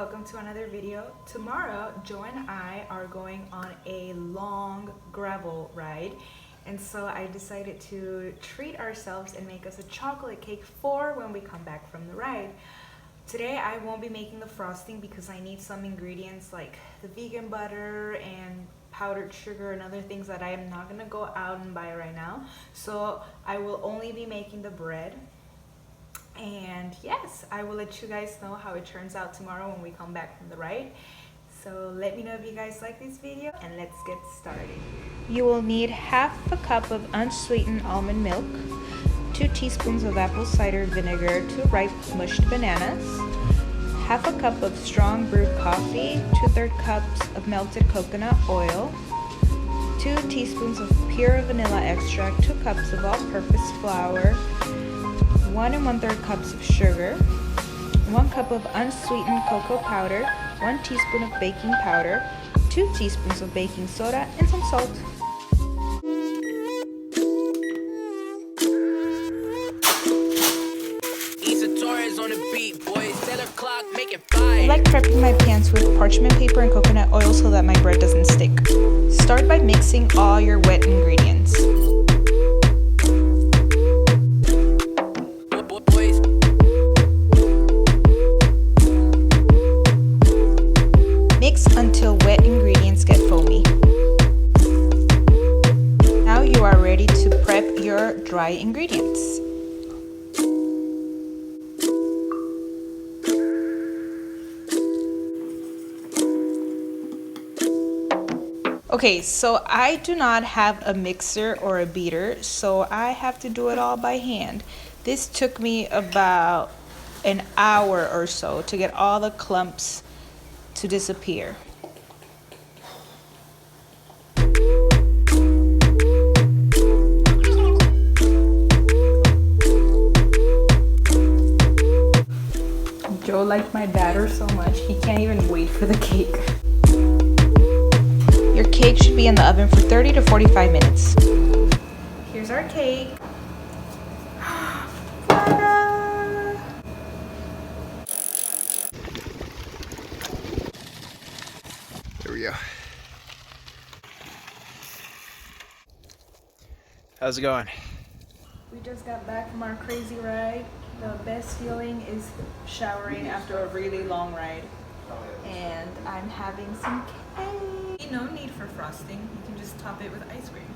welcome to another video. Tomorrow, Joe and I are going on a long gravel ride, and so I decided to treat ourselves and make us a chocolate cake for when we come back from the ride. Today I won't be making the frosting because I need some ingredients like the vegan butter and powdered sugar and other things that I am not gonna go out and buy right now. So I will only be making the bread. And yes, I will let you guys know how it turns out tomorrow when we come back from the ride. So let me know if you guys like this video, and let's get started. You will need half a cup of unsweetened almond milk, 2 teaspoons of apple cider vinegar, 2 ripe mushed bananas, half a cup of strong brewed coffee, 2/3 cups of melted coconut oil, 2 teaspoons of pure vanilla extract, 2 cups of all-purpose flour, 1 1/3 cups of sugar, 1 cup of unsweetened cocoa powder, 1 teaspoon of baking powder, 2 teaspoons of baking soda, and some salt. On the beat, boys. 10 o'clock, make it 5. I like prepping my pans with parchment paper and coconut oil so that my bread doesn't stick. Start by mixing all your wet ingredients. Boys. Mix until wet ingredients get foamy. Now you are ready to prep your dry ingredients. Okay, so I do not have a mixer or a beater, so I have to do it all by hand. This took me about an hour or so to get all the clumps to disappear. Joe liked my batter so much, he can't even wait for the cake. Your cake should be in the oven for 30 to 45 minutes. Here's our cake. Ta-da! There we go. How's it going? We just got back from our crazy ride. The best feeling is showering after a really long ride. And I'm having some cake. No need for frosting. You can just top it with ice cream.